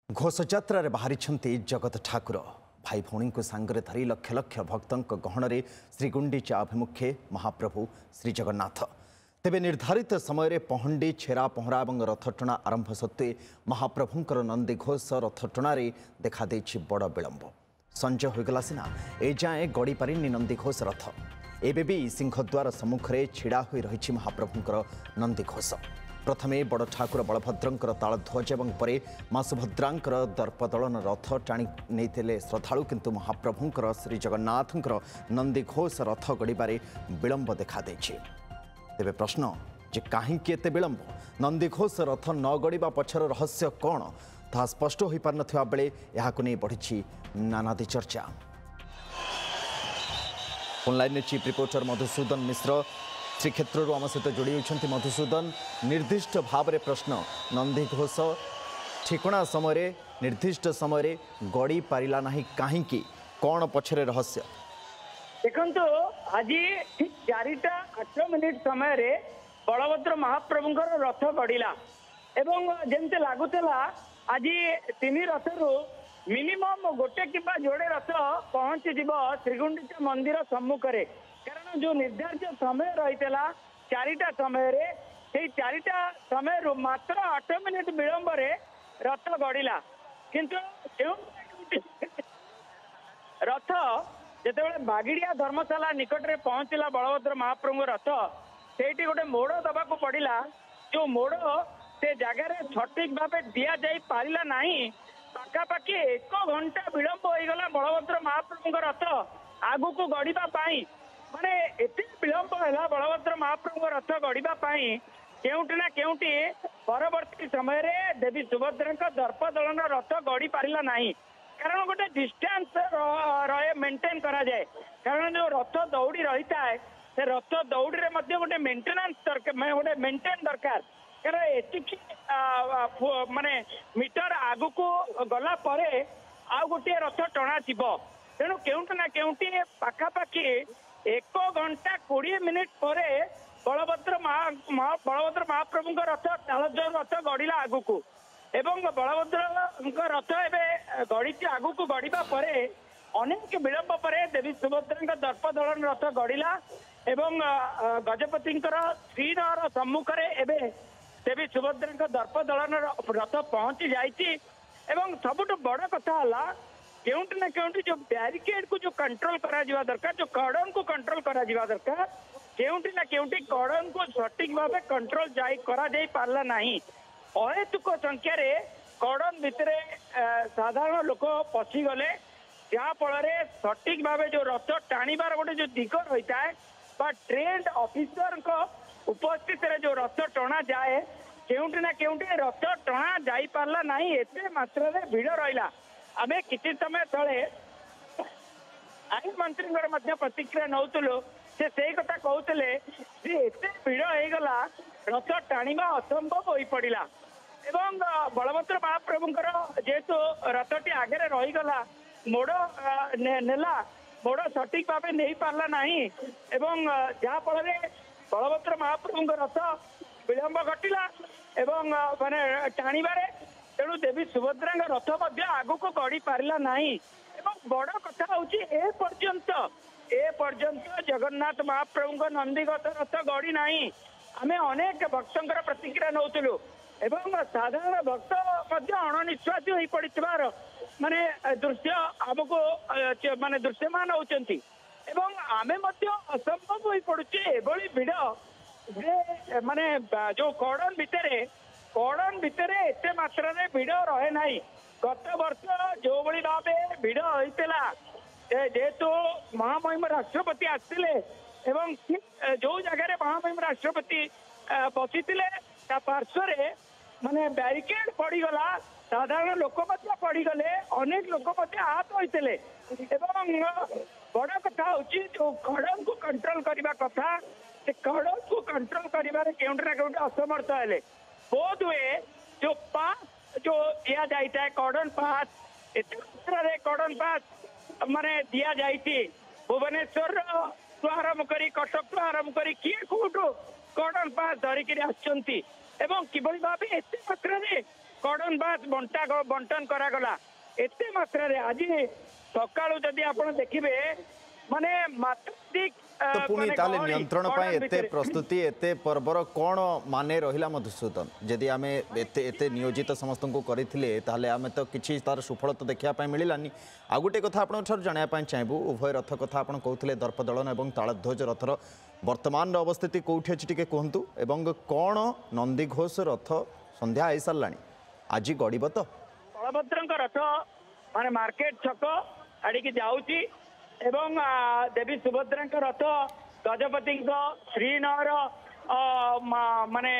घोषयात्रा बाहरी जगत ठाकुर भाई भौणी को सांगरे धरी लक्ष लक्ष भक्तों गहणरे श्रीगुंडीचा अभिमुखे महाप्रभु श्री जगन्नाथ तेबे निर्धारित समय पहंडी छेरा पहरा और रथटणा आरंभ सत्वे महाप्रभुंकर नंदीघोष रथटणार देखा बड़ विलंब संजय होगला सीना एजाए गड़ी पारिनी नंदीघोष रथ एबे भी सिंहद्वार सम्मुखें छिड़ा हो रही महाप्रभुंकर नंदीघोष प्रथमे बड़ ठाकुर बलभद्रंकर तालध्वज और परे मां सुभद्रांकर दर्पदलन रथ टाणी नहीं श्रद्धालु किंतु महाप्रभुंकर श्री जगन्नाथंकर नंदीघोष रथ गड़बारे विलंब देखा तेबे प्रश्न जे कहीं एते विलंब नंदीघोष रथ न गड़िबा पछर रहस्य कौन ताहा स्पष्ट हो पार नथिबा बेले एहाकु नै बढ़िछि नानादी चर्चा। ऑनलाइन चीफ रिपोर्टर मधुसूदन मिश्र श्रीक्षेत्र आम सहित जोड़ी होती। मधुसूदन निर्दिष्ट भाव में प्रश्न नंदीघोष ठिकणा समय निर्दिष्ट समय गड़ी पारा ना कहीं कौन पछरे रहस्य देखो आज ठीक 4:08 समय बलभद्र महाप्रभुंर रथ गड़िला एवं जमती लगुला आज 3 रथरू मिनिमम गोटे कि जोड़े रथ पहुंची जीव श्रीगुंडीचा मंदिर सम्मुखें कारण जो निर्धारित समय रही 4टा समय से 4टा समय मात्र 8 मिनिट विलंब रथ गड़िला किंतु रथ जिते बागिड़िया धर्मशाला निकट में पहुंचला बलभद्र महाप्रभु रथ से गोटे मोड़ दबा पड़ा जो मोड़ से जगार सठिक भाव दि जा पारा ना पाखापाखि 1 घंटा विलंब होगला बलभद्र महाप्रभु रथ आगु को गड़ापी माने एत विलंब है बलभद्र महाप्रभु रथ गड़ापी केउटी ना केउटी परवर्ती समय देवी सुभद्रा दर्पदलन रथ गड़ी पारा ना कारण गोटे डिस्टेंस रहे मेंटेन करा जाए कारण जो रथ दौड़ी रही है से रथ दौड़ी रे मध्य गोटे मेंटेनेंस दरकार गोटे मेंटेन दरकार कारण एतिकी माने मीटर आगु को गला परे आ गोटे रथ टणा जीव तेणु केउटी ना केउटी पाखापाखि 1 घंटा 20 मिनिट पर बलभद्र महाप्रभु रथ तालध्वज रथ गड़िला आगु को एवं बलभद्र रथ एवं गड़ी आगु को गड़िबा परे अनेक विलंब पर देवी सुभद्रा दर्पदलन रथ गड़िला एवं गजपति श्रीनगर सम्मुखें एवं देवी सुभद्रा दर्पदलन रथ पहुंची जाइए एवं सबुठ बड़ कथा है केउटी ना केउटी जो बैरिकेड को जो कंट्रोल करा जिवा दरकार जो कॉर्डन को कंट्रोल करा जिवा दरकार केउटी ना केउटी कॉर्डन को सठिक भाव कंट्रोल करा जाई पारला नहीं अहेतुक संख्यार कॉर्डन भितर साधारण लोक पशिगले जहाँफल सठिक भाव जो रथ टाणीबार गोटे जो दिग रही है ट्रेंड ऑफिसर उपस्थित जो रथ टणा जाए केउटी ना केउटी रथ टणा जाई पारला नहीं एते मात्रा रे भीड़ रहिला आमे किछि समय तले आईन मंत्री प्रतिक्रिया नौतलु से कथा कहते एते भीड़ होगला रथ टाणीबा असंभव हो पड़ा एवं बलभद्र महाप्रभुंकर जेहेतु रथटी आगे रहीगला मोड़ नेला मोड़ सठिक भाव नहीं पारला नहीं एवं जहाँफल बलभद्र महाप्रभु रथ विलंब घटिला एवं माने टाणीबारे तेणु देवी सुभद्रा रथ आगु को गड़ी पारा ना बड़ कथा हूँ पर्यंत जगन्नाथ महाप्रभु नंदीघोष रथ गड़ी ना आम अनेक भक्तर प्रतिक्रिया नौलु एवं साधारण भक्त अणनिश्वासी हो पड़ार माने दृश्य आमको माने दृश्यमान होती आमे असंभव हो पड़ुचे एभली भिड़ जे माने जो कॉर्डन भितर एते मात्रा रे भिड़ रहे ना गत वर्ष जो भली भाव भिड़ होता जेहेतु महामहिम राष्ट्रपति आसते एवं जो जगह महामहिम राष्ट्रपति बसी पार्श्व माने बैरिकेड पड़गला साधारण लोक पड़गले अनेक लोक आहत होते बड़ कथा हूँ जो कॉर्डन को कंट्रोल करने कथा से कॉर्डन को कंट्रोल कर केउटी ना केउटी असमर्थ है बोध हुए जो पास जो दिया जाता है कॉर्डन पास एत मात्रा कॉर्डन पास माने दिया जाती भुवनेश्वर आरंभ कर कटक आरंभ कर किए कौटू कॉर्डन पास धरिकी आसुँच किभली भाव एत मात्रा कड़न बास बंटन करागला एते मात्रा रे आज सकाळू जदि आपण देखिबे माने मात्राधिक तो पुणी ताले नियंत्रण पाए एते प्रस्तुति एते पर्वर कौन माने रहिला मधुसूदन जदि आमे एते एते नियोजित समस्त को करिथिले ताले आमे तो किछि तार सुफल तो देखिया पाए मिलिलानी आ गुटे कथा आपण ठर जणाया पाए चाहबू उभय रथ कथा आपण कहउथिले दर्पदलन एवं तालध्वज रथर वर्तमान अवस्थिति कोठी अछि टिके कहंतु एवं कौन नंदीघोष रथ संध्या आई सरलानी आज गड़ीब तो बलभद्र रथ माने मार्केट छक आड़िकी जाऊँगी एवं देवी सुभद्रा रथ गजपति श्रीनगर माने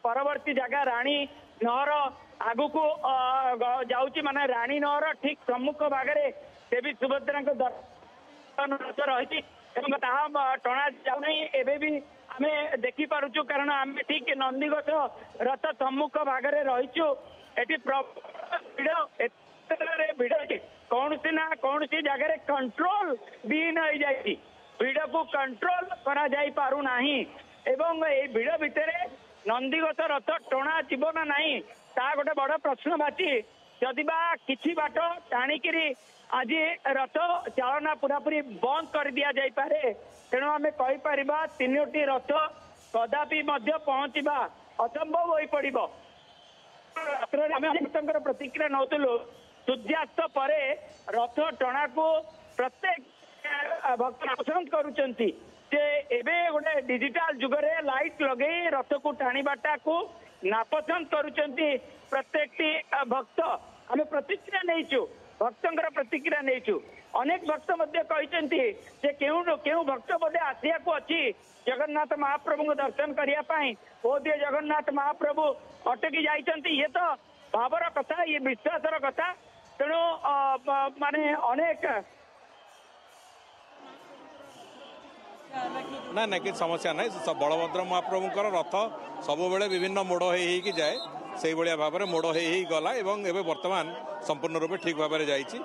परवर्ती जगह राणी नहर आगु को जाऊँगी माने राणी नहर ठीक सम्मुख भागरे देवी सुभद्रा रथ रही टणा जाऊना एवं भी आम देखी पार्चु कारण आम ठीक नंदीघोष रथ सम्मुख भागरे रहीचु एटी भिड़ कौन सी ना कौन सी जगह कंट्रोल भी नहीं जाती भिड़ को कंट्रोल करा जाई पारु नाही एवं ए भिड़ भितर नंदीघोष रथ टणा जीव ना नहीं ता गोटे बड़ प्रश्न बाची जदि बा किछि बाट टाणिकी आज रथ चालना पूरापूरी बंद कर दिया जाई पारे तेणु आम कहीपर 3टी रथ कदापि पहुंचवा असंभव हो पड़ो प्रतिक्रिया नौलु सूर्यास्त पर रथ टणा को प्रत्येक भक्त पसंद करुचंती जे एबे गोटे डिजिटल जुगरे लाइट लगे रथ को टाणीबाटा को नापसंद करुचंती प्रत्येकटी भक्त आम प्रतिक्रिया नहीं भक्तर प्रतिक्रिया नहीं अनेक भक्त जे केउ भक्त बोधे आसिया को अच्छी जगन्नाथ महाप्रभु को दर्शन करने बोधे जगन्नाथ महाप्रभु अटकी जाइछंती ये तो भावर कथा ये विश्वासर कथा तेणु माने अनेक ना ना कि समस्या ना बलभद्र महाप्रभुंर रथ सब बेले विभिन्न मोड़ हो जाए से भाव में मोड़ हो गला एवं एवं वर्तमान संपूर्ण रूपे ठीक भाव में जाइए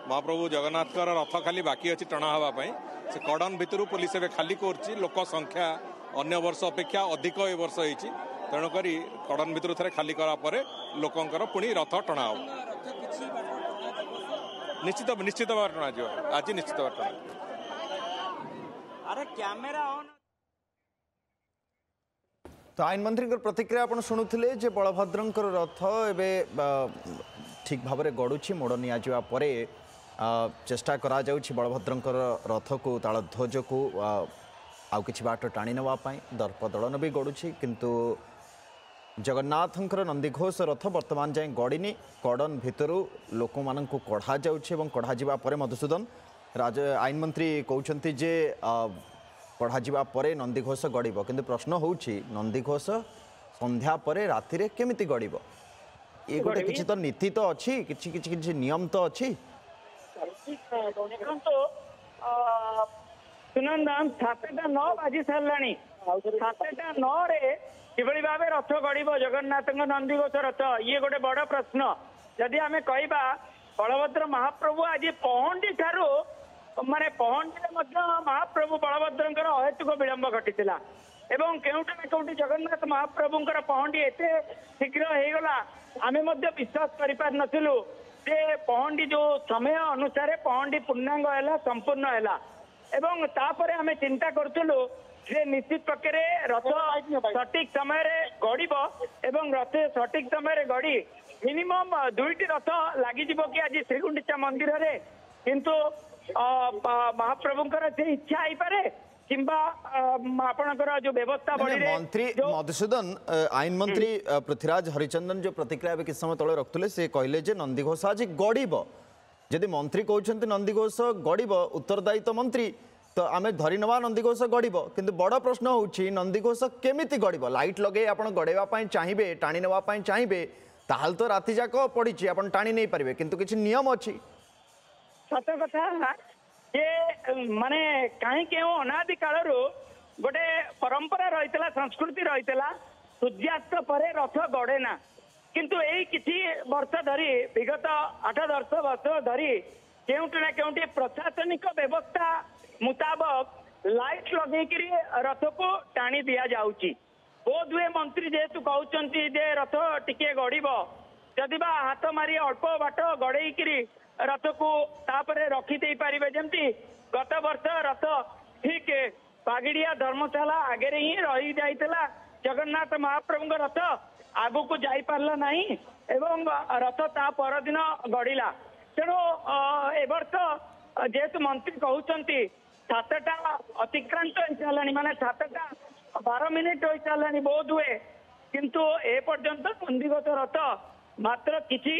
महाप्रभु जगन्नाथ रथ खाली बाकी अच्छी टणा हाँपाई से कड़न भितर पुलिस एवं खाली कर लोक संख्या अन्य वर्ष अपेक्षा अधिक ए वर्ष होती तेणुक कड़न भितर थे खाली करापर लोकंर पुणी रथ टणा हो निश्चित निश्चित भाव टणा जो आज निश्चित भाव टणा अरे कैमेरा ऑन तो आईन मंत्री प्रतिक्रिया आप शुणुले जे बलभद्र रथ एवं ठीक भाव में गड़ुची मोड़ निपर चेष्टा करा जाउछि बलभद्र रथ को तालध्वज को आउ किछि बाट टाणी नवाई दर्पदलन भी गड़ुची किंतु जगन्नाथंकर नंदीघोष रथ वर्तमान जाए गड़िनी कड़न भितर लोक मान कढ़ा जाउछि कढ़ा जिबा परे मधुसूदन आईन मंत्री कहउछंती जे कढ़ा जिबा परे नंदीघोष गड़िब किंतु प्रश्न होउछि नंदीघोष संध्या परे राति रे केमिति गड़िब ये गोटे किछि तो नीति तो अछि किछि किछि किछि नियम तो अछि सुनंदन 7:09 बाजी साराणी 7:09 किभली भाव रथ गड़ब जगन्नाथ नंदीघोष रथ ये गोटे बड़ प्रश्न जदि आम कहवा बलभद्र महाप्रभु आज पहंडी ठारू माने पहंडी महाप्रभु बलभद्र अहेतुक विलंब घटी एवं केउटा ना केउटी जगन्नाथ महाप्रभुंकर पहंडी एते शीघ्र हो गला आमे मध्य विश्वास करि पार नथिलु जे पहंडी जो समय अनुसार पहंडी पूर्णांग हैला संपूर्ण हैला एवं तापरे आमे चिंता करथुलु जे निश्चित पक्षरे रथ सठिक समय रे गड़िब एवं रथ सठिक समय रे गड़ी मिनिमम 2टी रथ लागि जिवो कि आज श्रीगुंडीचा मंदिर रे किंतु महाप्रभुंकर से इच्छा आई पारे किंबा आपनकर जो व्यवस्था बड़ी मंत्री मधुसूदन आईन मंत्री पृथ्वीराज हरिचंदन जो प्रतिक्रिया किस समय तले रखुले से कहले जे नंदीघोष आज गड़िब जदि मंत्री कहते नंदीघोष गड़िब उत्तरदायी तो मंत्री तो आम धरी नवा नंदीघोष गड़िब किंतु बड़ प्रश्न होउछि नंदीघोष केमिति गड़िब लाइट लगे आप गड़ेवा चाहिए टाणी नवा चाहिए ताल तो राति जाक पड़ी आप टाणी नहीं पारे किंतु किछि नियम अच्छी सत कथा ये माने कहीं क्यों अनादि काल गोटे परंपरा रही संस्कृति रही सूर्यास्त पर रथ गड़े ना किंतु यही किसी वर्ष धरी विगत 8-10 वर्ष धरी केउटी ना केउटी प्रशासनिक व्यवस्था मुताबक लाइट लगे रथ को टाणी दि जाऊँगी बोध हुए मंत्री जेहेतु कहते जे रथ टिके गड़ब जदि बा हाथ मारी अल्प बाट गड़ेकरी रथ को तापरे रखी दे पारिबे जेमती गत वर्ष रथ ठीक बागिड़िया धर्मशाला आगे ही रही जाइतला जगन्नाथ महाप्रभु रथ आगु को जाई पारला नहीं एवं रथ ता पर दिन गड़िला तेणु ए वर्ष जेहेतु मंत्री कहउचंती 7टा अतिक्रांत हो सारा माने 7टा 12 मिनिट हो सारा बोध हुए किंतु ए पर्यंत नंदीगत रथ मात्र किछि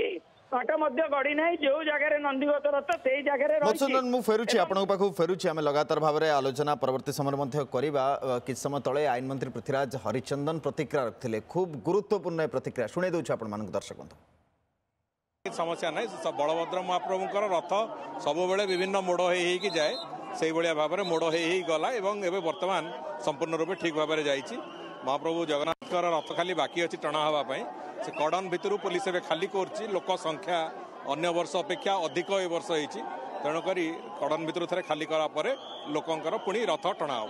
घंटा मध्य गड़ी नहीं जो जगह नंदीगत रथ से जगह मधुसूदन मु फेरुछि आपन पाखु फेरुछि आमे लगातार भाव में आलोचना परवर्ती समय मध्य करिबा किछ समय तले आईन मंत्री पृथ्वीराज हरिचंदन प्रतिक्रिया रखथिले खूब गुरुत्वपूर्ण प्रतिक्रिया शुणे दउछ आपन मानक दर्शक समस्या नहीं बलभद्र महाप्रभुंकर रथ सब बेले विभिन्न मोड़ हो जाए से भाव में मोड़ हो गला एवं एवं वर्तमान संपूर्ण रूपे ठीक भाव में जाइए महाप्रभु जगन्नाथ रथ खाली बाकी अच्छी टणा हाँपाई से कड़न भितर पुलिस एवं खाली कर लोक संख्या अन्य वर्ष अपेक्षा अधिक ए वर्ष होती तेणुक कड़न भितर थे खाली करापर लोकंर पुणी रथ टणा हो।